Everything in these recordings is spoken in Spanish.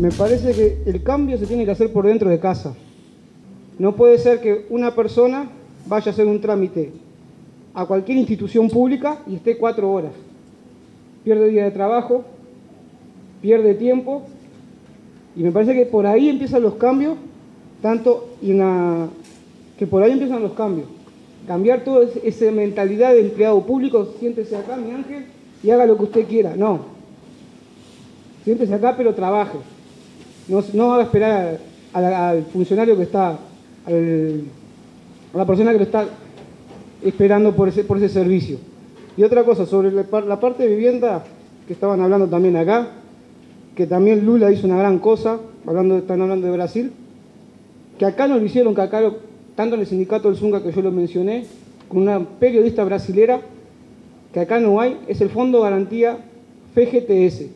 Me parece que el cambio se tiene que hacer por dentro de casa. No puede ser que una persona vaya a hacer un trámite a cualquier institución pública y esté 4 horas. Pierde día de trabajo, pierde tiempo, y me parece que por ahí empiezan los cambios, que por ahí empiezan los cambios. Cambiar toda esa mentalidad de empleado público, siéntese acá, mi ángel, y haga lo que usted quiera. No. Siéntese acá, pero trabaje. No haga esperar al funcionario que está, a la persona que lo está esperando por ese servicio. Y otra cosa, sobre la parte de vivienda, que estaban hablando también acá, que también Lula hizo una gran cosa, están hablando de Brasil, que acá no lo hicieron, que acá, tanto en el sindicato del Zunga, que yo lo mencioné, con una periodista brasilera, que acá no hay, es el Fondo Garantía FGTS,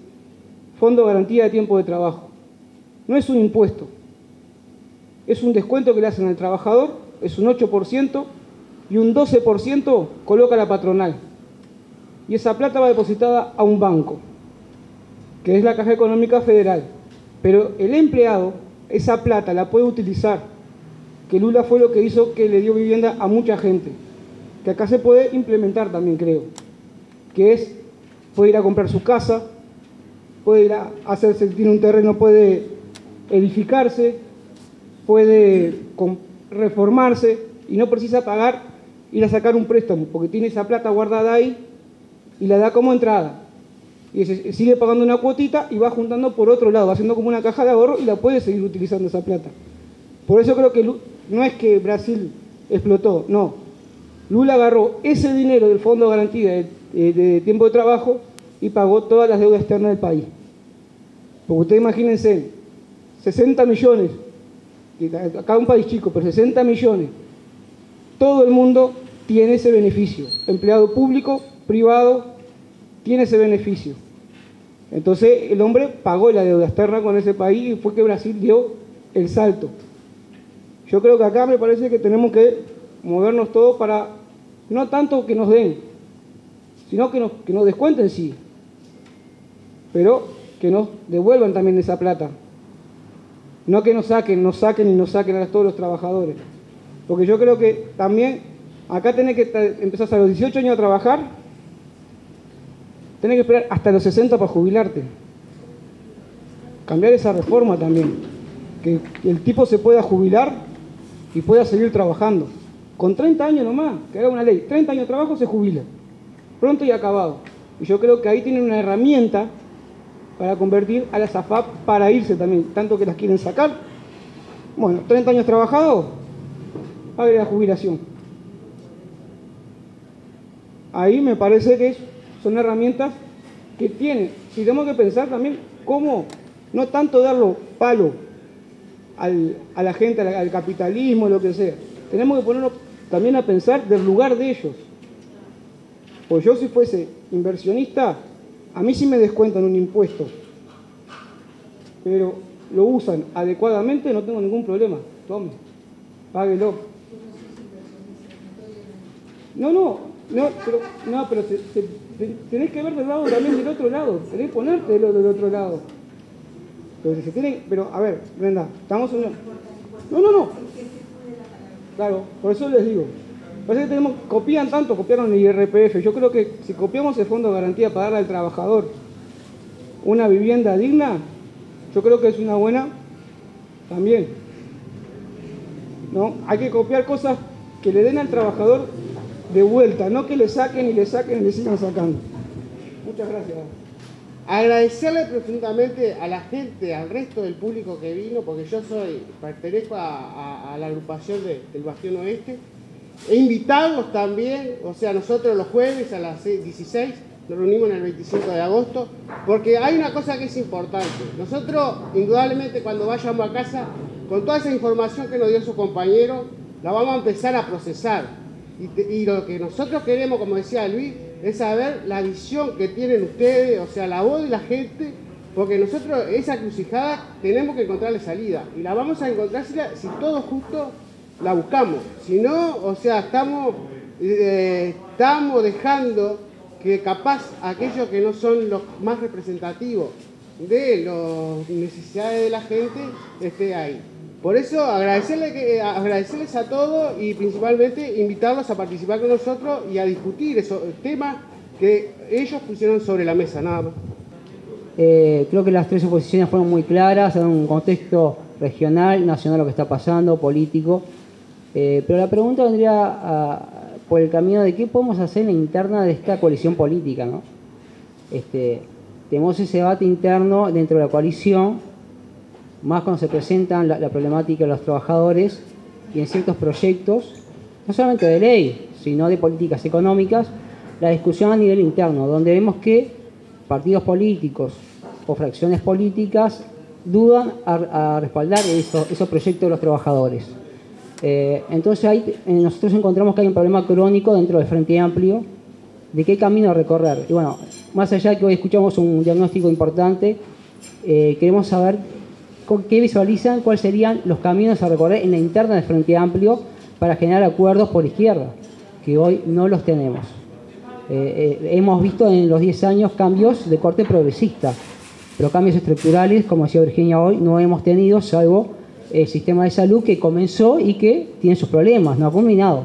Fondo Garantía de Tiempo de Trabajo. No es un impuesto, es un descuento que le hacen al trabajador, es un 8%, y un 12% coloca la patronal. Y esa plata va depositada a un banco, que es la Caja Económica Federal. Pero el empleado, esa plata la puede utilizar, que Lula fue lo que hizo que le dio vivienda a mucha gente, que acá se puede implementar también, creo, que puede ir a comprar su casa, puede ir a hacerse, tiene un terreno, puede edificarse, puede reformarse y no precisa ir a sacar un préstamo, porque tiene esa plata guardada ahí y la da como entrada. Y sigue pagando una cuotita y va juntando por otro lado, haciendo como una caja de ahorro, y la puede seguir utilizando esa plata. Por eso creo que no es que Brasil explotó, no. Lula agarró ese dinero del Fondo de Garantía de Tiempo de Trabajo y pagó todas las deudas externas del país. Porque ustedes imagínense, 60 millones, acá un país chico, pero 60 millones, todo el mundo tiene ese beneficio, empleado público, privado, tiene ese beneficio. Entonces el hombre pagó la deuda externa con ese país y fue que Brasil dio el salto. Yo creo que acá me parece que tenemos que movernos todos para, no tanto que nos den, sino que nos descuenten, sí, pero que nos devuelvan también esa plata. No que nos saquen a todos los trabajadores. Porque yo creo que también acá tenés que empezar a los 18 años a trabajar, tenés que esperar hasta los 60 para jubilarte. Cambiar esa reforma también. Que el tipo se pueda jubilar y pueda seguir trabajando. Con 30 años nomás, que haga una ley. 30 años de trabajo se jubila. Pronto y acabado. Y yo creo que ahí tienen una herramienta para convertir a las AFAP para irse también. Tanto que las quieren sacar. Bueno, 30 años trabajados, pague la jubilación. Ahí me parece que son herramientas que tienen. Si tenemos que pensar también cómo, no tanto darlo palo a la gente, al capitalismo, lo que sea. Tenemos que ponernos también a pensar del lugar de ellos. Pues yo, si fuese inversionista, a mí sí me descuentan un impuesto, pero lo usan adecuadamente, no tengo ningún problema. Tome, páguelo. Pero tenés que ver del lado también del otro lado, tenés que ponerte del otro lado. Pero a ver, Brenda, estamos en una... No. Claro, por eso les digo. Parece que copiaron el IRPF. Yo creo que si copiamos el Fondo de Garantía para darle al trabajador una vivienda digna, yo creo que es una buena también. ¿No? Hay que copiar cosas que le den al trabajador de vuelta, no que le saquen y le sigan sacando. Muchas gracias. Agradecerle profundamente a la gente, al resto del público que vino, porque yo pertenezco a la agrupación del Bastión Oeste, e invitarlos también, o sea, nosotros los jueves a las 16 nos reunimos en el 25 de agosto, porque hay una cosa que es importante. Nosotros, indudablemente, cuando vayamos a casa, con toda esa información que nos dio su compañero, la vamos a empezar a procesar. Y lo que nosotros queremos, como decía Luis, es saber la visión que tienen ustedes, o sea, la voz de la gente, porque nosotros esa encrucijada tenemos que encontrarle salida. Y la vamos a encontrar si todos juntos la buscamos. Si no, o sea, estamos dejando que capaz aquellos que no son los más representativos de las necesidades de la gente esté ahí. Por eso agradecerles a todos y principalmente invitarlos a participar con nosotros y a discutir esos temas que ellos pusieron sobre la mesa, nada más. Creo que las tres oposiciones fueron muy claras en un contexto regional, nacional, lo que está pasando, político. Pero la pregunta vendría por el camino de qué podemos hacer en la interna de esta coalición política, ¿no? Tenemos ese debate interno dentro de la coalición, más cuando se presentan la problemática de los trabajadores y en ciertos proyectos, no solamente de ley, sino de políticas económicas, la discusión a nivel interno, donde vemos que partidos políticos o fracciones políticas dudan a respaldar esos proyectos de los trabajadores. Entonces ahí nosotros encontramos que hay un problema crónico dentro del Frente Amplio de qué camino recorrer. Y bueno, más allá de que hoy escuchamos un diagnóstico importante, queremos saber qué visualizan, cuáles serían los caminos a recorrer en la interna del Frente Amplio para generar acuerdos por izquierda, que hoy no los tenemos. Hemos visto en los 10 años cambios de corte progresista, pero cambios estructurales, como decía Virginia hoy, no hemos tenido, salvo el sistema de salud que comenzó y que tiene sus problemas, no ha culminado.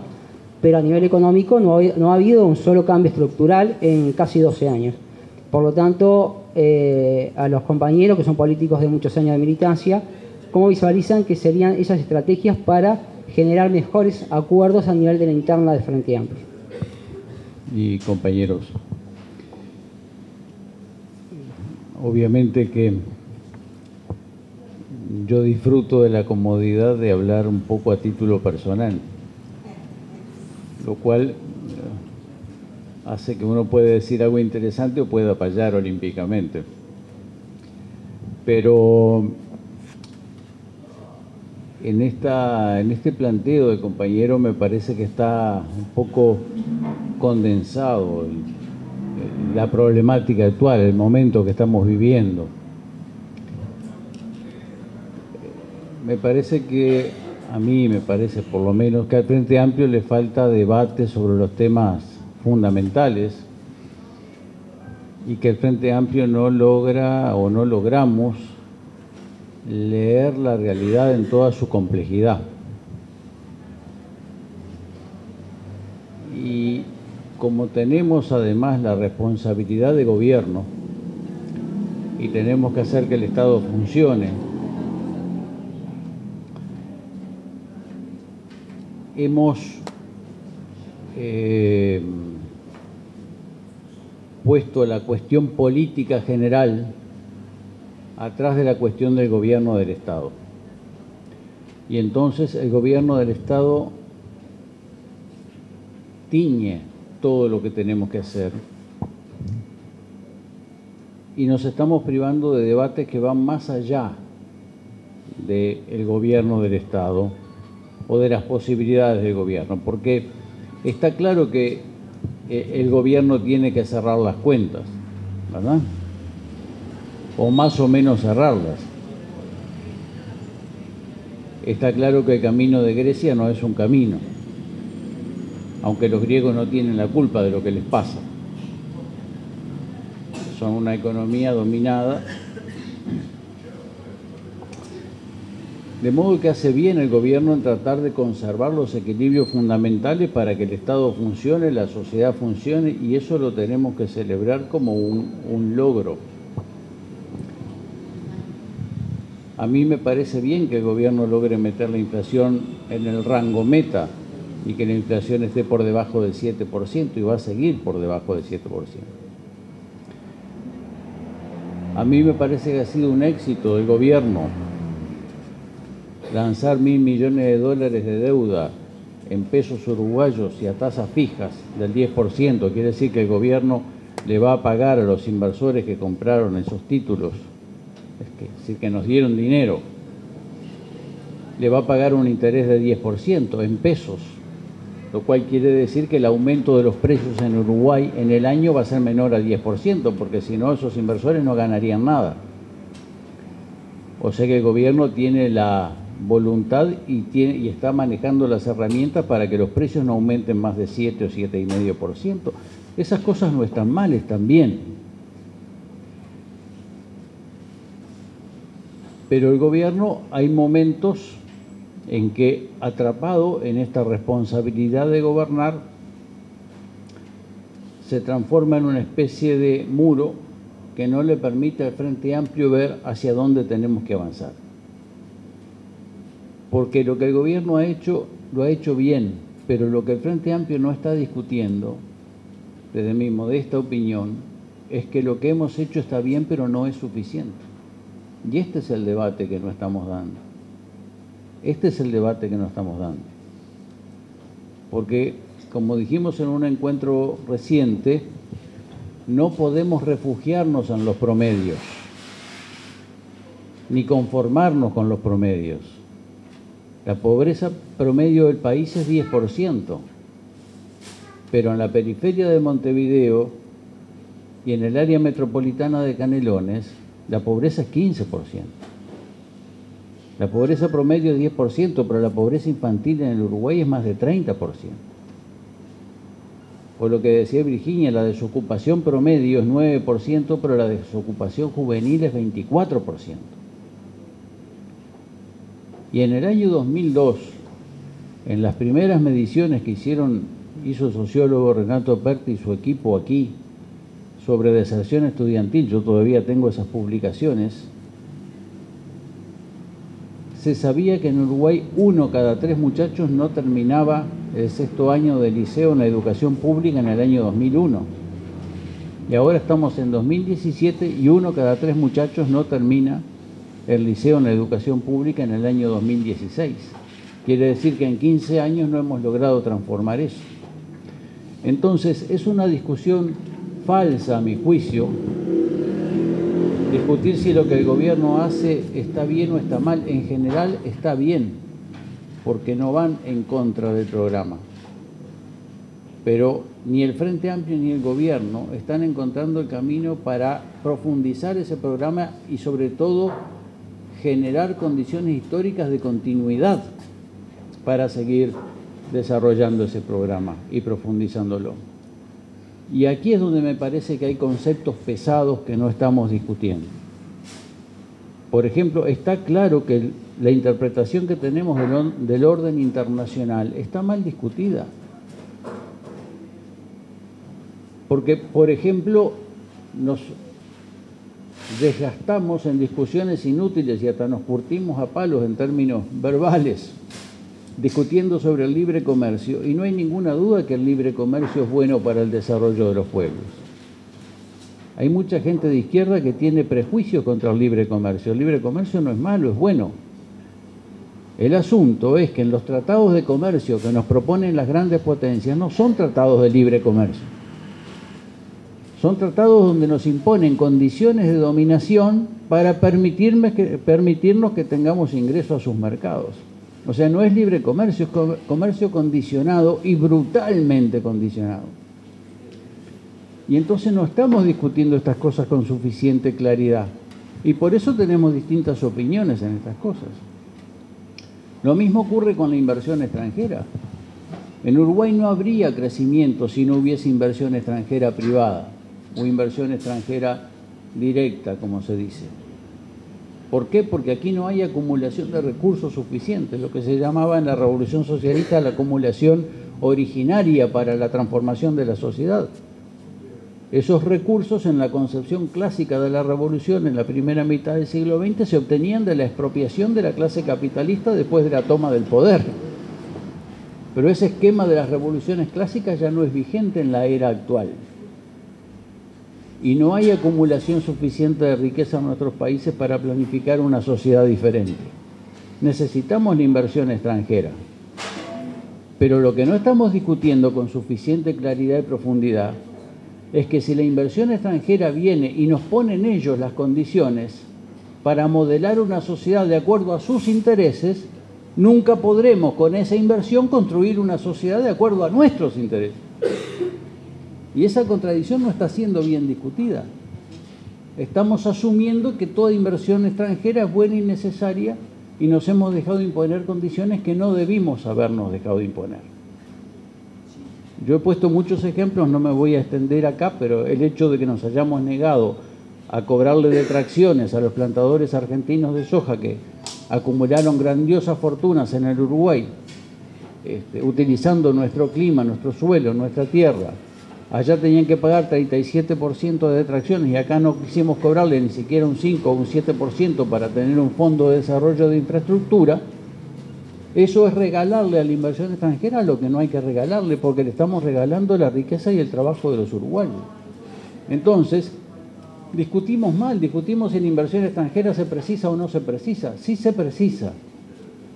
Pero a nivel económico no ha habido un solo cambio estructural en casi 12 años. Por lo tanto, a los compañeros que son políticos de muchos años de militancia, ¿cómo visualizan que serían esas estrategias para generar mejores acuerdos a nivel de la interna del Frente Amplio? Y compañeros, obviamente que yo disfruto de la comodidad de hablar un poco a título personal, lo cual hace que uno puede decir algo interesante o pueda fallar olímpicamente. Pero en este planteo de compañero me parece que está un poco condensado la problemática actual, el momento que estamos viviendo. A mí me parece por lo menos que al Frente Amplio le falta debate sobre los temas fundamentales y que el Frente Amplio no logra o no logramos leer la realidad en toda su complejidad. Y como tenemos además la responsabilidad de gobierno y tenemos que hacer que el Estado funcione, hemos puesto la cuestión política general atrás de la cuestión del gobierno del Estado. Y entonces el gobierno del Estado tiñe todo lo que tenemos que hacer. Y nos estamos privando de debates que van más allá del gobierno del Estado o de las posibilidades del gobierno, porque está claro que el gobierno tiene que cerrar las cuentas, ¿verdad? O más o menos cerrarlas. Está claro que el camino de Grecia no es un camino, aunque los griegos no tienen la culpa de lo que les pasa. Son una economía dominada. De modo que hace bien el gobierno en tratar de conservar los equilibrios fundamentales para que el Estado funcione, la sociedad funcione, y eso lo tenemos que celebrar como un logro. A mí me parece bien que el gobierno logre meter la inflación en el rango meta y que la inflación esté por debajo del 7% y va a seguir por debajo del 7%. A mí me parece que ha sido un éxito del gobierno lanzar $1.000 millones de deuda en pesos uruguayos y a tasas fijas del 10%. Quiere decir que el gobierno le va a pagar a los inversores que compraron esos títulos, es decir, que nos dieron dinero, le va a pagar un interés de 10% en pesos, lo cual quiere decir que el aumento de los precios en Uruguay en el año va a ser menor a 10%, porque si no esos inversores no ganarían nada. O sea que el gobierno tiene la voluntad y está manejando las herramientas para que los precios no aumenten más de 7 o 7,5%. Esas cosas no están mal, están bien. Pero el gobierno, hay momentos en que, atrapado en esta responsabilidad de gobernar, se transforma en una especie de muro que no le permite al Frente Amplio ver hacia dónde tenemos que avanzar. Porque lo que el gobierno ha hecho, lo ha hecho bien, pero lo que el Frente Amplio no está discutiendo, desde mi modesta opinión, es que lo que hemos hecho está bien, pero no es suficiente. Y este es el debate que no estamos dando. Este es el debate que no estamos dando. Porque, como dijimos en un encuentro reciente, no podemos refugiarnos en los promedios, ni conformarnos con los promedios. La pobreza promedio del país es 10%, pero en la periferia de Montevideo y en el área metropolitana de Canelones, la pobreza es 15%. La pobreza promedio es 10%, pero la pobreza infantil en el Uruguay es más de 30%. Por lo que decía Virginia, la desocupación promedio es 9%, pero la desocupación juvenil es 24%. Y en el año 2002, en las primeras mediciones que hizo el sociólogo Renato Perti y su equipo aquí, sobre deserción estudiantil, yo todavía tengo esas publicaciones, se sabía que en Uruguay 1 cada 3 muchachos no terminaba el 6º año de liceo en la educación pública en el año 2001. Y ahora estamos en 2017 y 1 cada 3 muchachos no termina el liceo en la educación pública en el año 2016. Quiere decir que en 15 años no hemos logrado transformar eso. Entonces, es una discusión falsa, a mi juicio, discutir si lo que el gobierno hace está bien o está mal. En general está bien, porque no van en contra del programa. Pero ni el Frente Amplio ni el gobierno están encontrando el camino para profundizar ese programa y sobre todo generar condiciones históricas de continuidad para seguir desarrollando ese programa y profundizándolo. Y aquí es donde me parece que hay conceptos pesados que no estamos discutiendo. Por ejemplo, está claro que la interpretación que tenemos del orden internacional está mal discutida. Porque, por ejemplo, nos desgastamos en discusiones inútiles y hasta nos curtimos a palos en términos verbales, discutiendo sobre el libre comercio, y no hay ninguna duda que el libre comercio es bueno para el desarrollo de los pueblos. Hay mucha gente de izquierda que tiene prejuicios contra el libre comercio. El libre comercio no es malo, es bueno. El asunto es que en los tratados de comercio que nos proponen las grandes potencias no son tratados de libre comercio. Son tratados donde nos imponen condiciones de dominación para permitirnos que tengamos ingreso a sus mercados. O sea, no es libre comercio, es comercio condicionado y brutalmente condicionado. Y entonces no estamos discutiendo estas cosas con suficiente claridad. Y por eso tenemos distintas opiniones en estas cosas. Lo mismo ocurre con la inversión extranjera. En Uruguay no habría crecimiento si no hubiese inversión extranjera privada o inversión extranjera directa, como se dice. ¿Por qué? Porque aquí no hay acumulación de recursos suficientes, lo que se llamaba en la Revolución Socialista la acumulación originaria para la transformación de la sociedad. Esos recursos en la concepción clásica de la revolución en la primera mitad del siglo XX se obtenían de la expropiación de la clase capitalista después de la toma del poder. Pero ese esquema de las revoluciones clásicas ya no es vigente en la era actual. Y no hay acumulación suficiente de riqueza en nuestros países para planificar una sociedad diferente. Necesitamos la inversión extranjera. Pero lo que no estamos discutiendo con suficiente claridad y profundidad es que si la inversión extranjera viene y nos pone en ellos las condiciones para modelar una sociedad de acuerdo a sus intereses, nunca podremos con esa inversión construir una sociedad de acuerdo a nuestros intereses. Y esa contradicción no está siendo bien discutida. Estamos asumiendo que toda inversión extranjera es buena y necesaria y nos hemos dejado imponer condiciones que no debimos habernos dejado imponer. Yo he puesto muchos ejemplos, no me voy a extender acá, pero el hecho de que nos hayamos negado a cobrarle detracciones a los plantadores argentinos de soja que acumularon grandiosas fortunas en el Uruguay, utilizando nuestro clima, nuestro suelo, nuestra tierra. Allá tenían que pagar 37% de detracciones y acá no quisimos cobrarle ni siquiera un 5 o un 7% para tener un fondo de desarrollo de infraestructura. Eso es regalarle a la inversión extranjera lo que no hay que regalarle, porque le estamos regalando la riqueza y el trabajo de los uruguayos. Entonces, discutimos mal, discutimos si la inversión extranjera se precisa o no se precisa. Sí se precisa,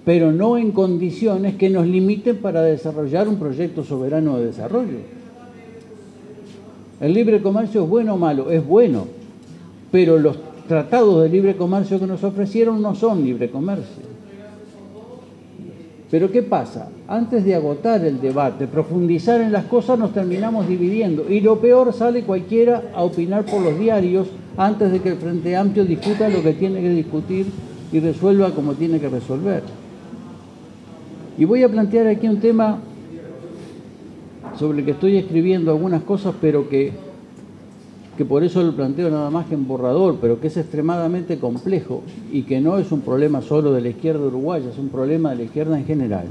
pero no en condiciones que nos limiten para desarrollar un proyecto soberano de desarrollo. ¿El libre comercio es bueno o malo? Es bueno, pero los tratados de libre comercio que nos ofrecieron no son libre comercio. Pero ¿qué pasa? Antes de agotar el debate, profundizar en las cosas, nos terminamos dividiendo. Y lo peor, sale cualquiera a opinar por los diarios antes de que el Frente Amplio discuta lo que tiene que discutir y resuelva como tiene que resolver. Y voy a plantear aquí un tema sobre el que estoy escribiendo algunas cosas, pero que por eso lo planteo nada más que en borrador, pero que es extremadamente complejo y que no es un problema solo de la izquierda uruguaya, es un problema de la izquierda en general.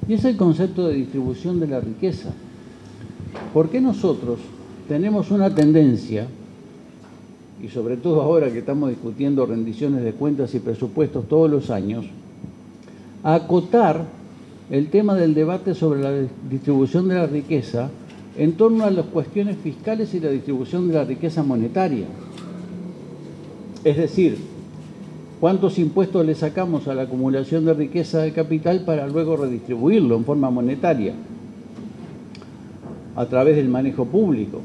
Y es el concepto de distribución de la riqueza. ¿Por qué nosotros tenemos una tendencia, y sobre todo ahora que estamos discutiendo rendiciones de cuentas y presupuestos todos los años, a acotar el tema del debate sobre la distribución de la riqueza en torno a las cuestiones fiscales y la distribución de la riqueza monetaria? Es decir, ¿cuántos impuestos le sacamos a la acumulación de riqueza de capital para luego redistribuirlo en forma monetaria? A través del manejo público.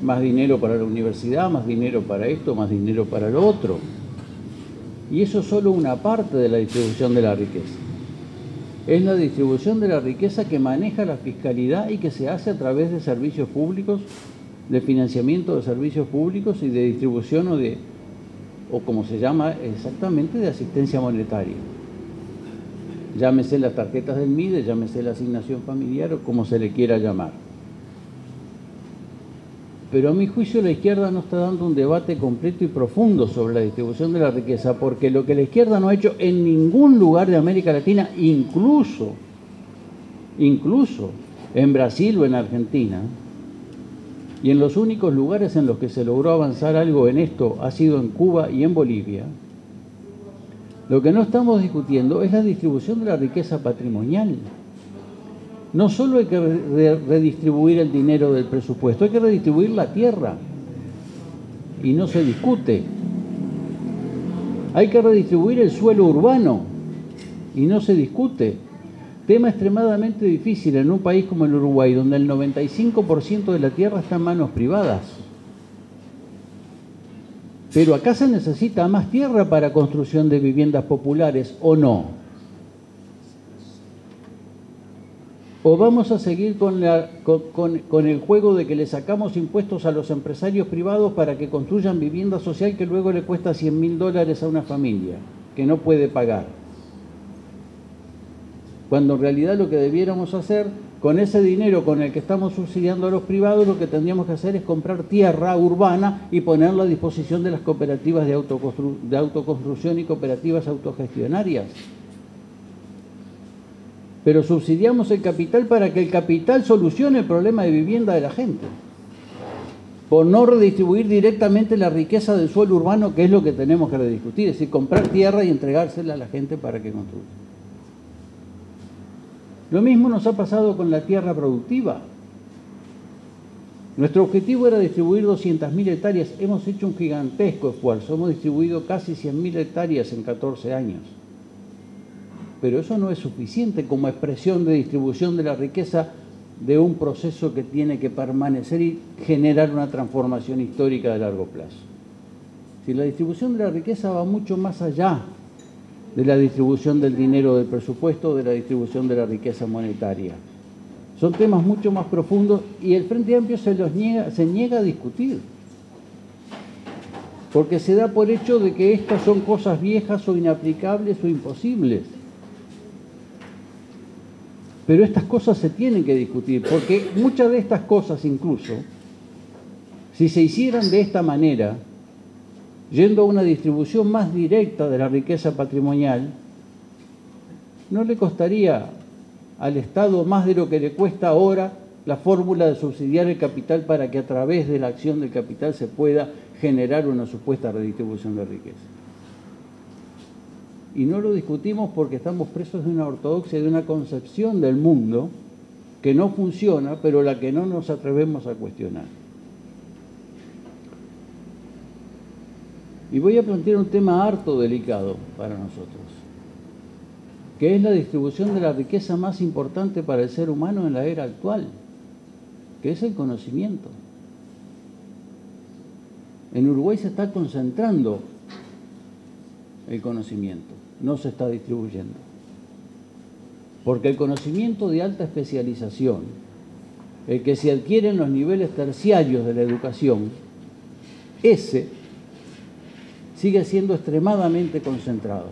Más dinero para la universidad, más dinero para esto, más dinero para lo otro. Y eso es solo una parte de la distribución de la riqueza. Es la distribución de la riqueza que maneja la fiscalidad y que se hace a través de servicios públicos, de financiamiento de servicios públicos y de distribución o como se llama exactamente, de asistencia monetaria. Llámese las tarjetas del MIDE, llámese la asignación familiar o como se le quiera llamar. Pero a mi juicio la izquierda no está dando un debate completo y profundo sobre la distribución de la riqueza, porque lo que la izquierda no ha hecho en ningún lugar de América Latina, incluso en Brasil o en Argentina, y en los únicos lugares en los que se logró avanzar algo en esto ha sido en Cuba y en Bolivia, lo que no estamos discutiendo es la distribución de la riqueza patrimonial. No solo hay que redistribuir el dinero del presupuesto, hay que redistribuir la tierra. Y no se discute. Hay que redistribuir el suelo urbano. Y no se discute. Tema extremadamente difícil en un país como el Uruguay, donde el 95% de la tierra está en manos privadas. Pero acá se necesita más tierra para construcción de viviendas populares, ¿o no? ¿O vamos a seguir con el juego de que le sacamos impuestos a los empresarios privados para que construyan vivienda social que luego le cuesta $100.000 a una familia que no puede pagar? Cuando en realidad lo que debiéramos hacer con ese dinero con el que estamos subsidiando a los privados, lo que tendríamos que hacer es comprar tierra urbana y ponerla a disposición de las cooperativas de autoconstrucción y cooperativas autogestionarias. Pero subsidiamos el capital para que el capital solucione el problema de vivienda de la gente, por no redistribuir directamente la riqueza del suelo urbano, que es lo que tenemos que rediscutir, es decir, comprar tierra y entregársela a la gente para que construya. Lo mismo nos ha pasado con la tierra productiva. Nuestro objetivo era distribuir 200.000 hectáreas, hemos hecho un gigantesco esfuerzo, hemos distribuido casi 100.000 hectáreas en 14 años. Pero eso no es suficiente como expresión de distribución de la riqueza de un proceso que tiene que permanecer y generar una transformación histórica de largo plazo. Si la distribución de la riqueza va mucho más allá de la distribución del dinero del presupuesto, de la distribución de la riqueza monetaria. Son temas mucho más profundos y el Frente Amplio se niega a discutir. Porque se da por hecho de que estas son cosas viejas o inaplicables o imposibles. Pero estas cosas se tienen que discutir, porque muchas de estas cosas incluso, si se hicieran de esta manera, yendo a una distribución más directa de la riqueza patrimonial, no le costaría al Estado más de lo que le cuesta ahora la fórmula de subsidiar el capital para que a través de la acción del capital se pueda generar una supuesta redistribución de riqueza. Y no lo discutimos porque estamos presos de una ortodoxia, de una concepción del mundo que no funciona, pero la que no nos atrevemos a cuestionar. Y voy a plantear un tema harto delicado para nosotros, que es la distribución de la riqueza más importante para el ser humano en la era actual, que es el conocimiento. En Uruguay se está concentrando el conocimiento, no se está distribuyendo. Porque el conocimiento de alta especialización, el que se adquiere en los niveles terciarios de la educación, ese sigue siendo extremadamente concentrado,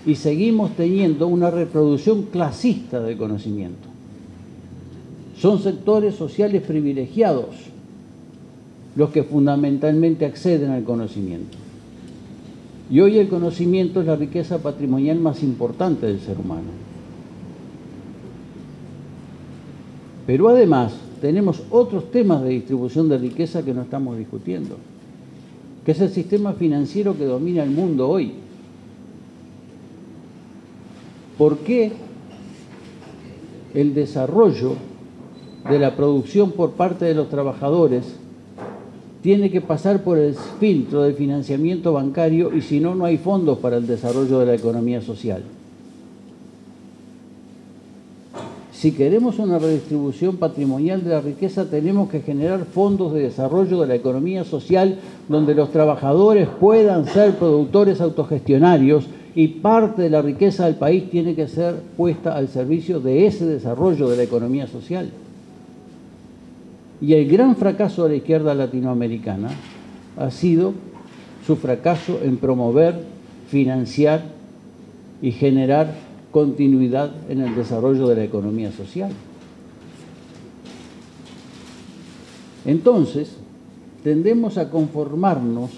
y seguimos teniendo una reproducción clasista del conocimiento. Son sectores sociales privilegiados los que fundamentalmente acceden al conocimiento. Y hoy el conocimiento es la riqueza patrimonial más importante del ser humano. Pero además tenemos otros temas de distribución de riqueza que no estamos discutiendo, que es el sistema financiero que domina el mundo hoy. ¿Por qué el desarrollo de la producción por parte de los trabajadores tiene que pasar por el filtro del financiamiento bancario, y si no, no hay fondos para el desarrollo de la economía social? Si queremos una redistribución patrimonial de la riqueza, tenemos que generar fondos de desarrollo de la economía social donde los trabajadores puedan ser productores autogestionarios, y parte de la riqueza del país tiene que ser puesta al servicio de ese desarrollo de la economía social. Y el gran fracaso de la izquierda latinoamericana ha sido su fracaso en promover, financiar y generar continuidad en el desarrollo de la economía social. Entonces, tendemos a conformarnos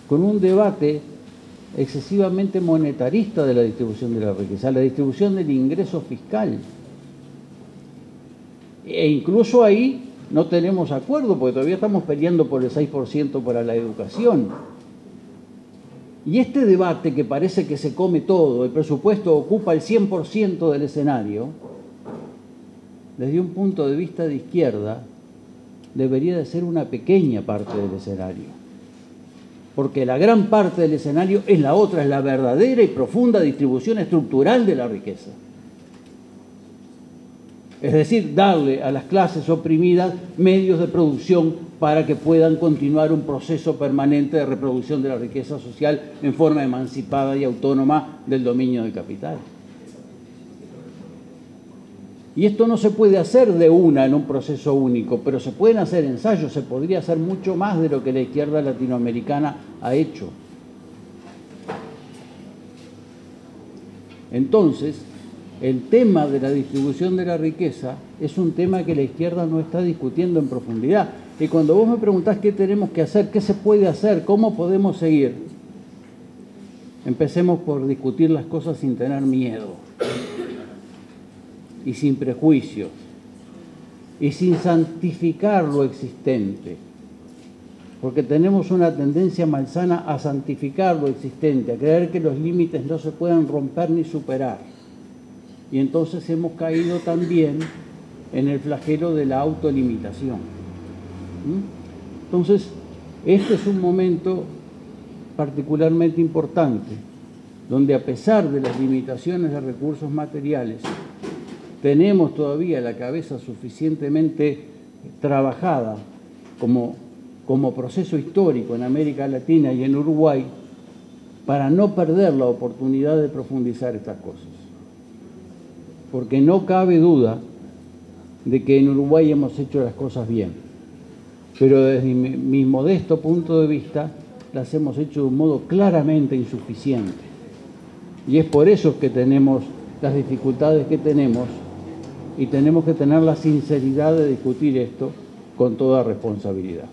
con un debate excesivamente monetarista de la distribución de la riqueza, la distribución del ingreso fiscal. E incluso ahí no tenemos acuerdo, porque todavía estamos peleando por el 6% para la educación. Y este debate, que parece que se come todo, el presupuesto ocupa el 100% del escenario, desde un punto de vista de izquierda, debería de ser una pequeña parte del escenario. Porque la gran parte del escenario es la otra, es la verdadera y profunda distribución estructural de la riqueza. Es decir, darle a las clases oprimidas medios de producción para que puedan continuar un proceso permanente de reproducción de la riqueza social en forma emancipada y autónoma del dominio del capital. Y esto no se puede hacer de una en un proceso único, pero se pueden hacer ensayos, se podría hacer mucho más de lo que la izquierda latinoamericana ha hecho. Entonces, el tema de la distribución de la riqueza es un tema que la izquierda no está discutiendo en profundidad. Y cuando vos me preguntás qué tenemos que hacer, qué se puede hacer, cómo podemos seguir, empecemos por discutir las cosas sin tener miedo y sin prejuicios y sin santificar lo existente, porque tenemos una tendencia malsana a santificar lo existente, a creer que los límites no se pueden romper ni superar. Y entonces hemos caído también en el flagelo de la autolimitación. Entonces, este es un momento particularmente importante, donde a pesar de las limitaciones de recursos materiales, tenemos todavía la cabeza suficientemente trabajada como proceso histórico en América Latina y en Uruguay para no perder la oportunidad de profundizar estas cosas. Porque no cabe duda de que en Uruguay hemos hecho las cosas bien, pero desde mi modesto punto de vista las hemos hecho de un modo claramente insuficiente. Y es por eso que tenemos las dificultades que tenemos, y tenemos que tener la sinceridad de discutir esto con toda responsabilidad.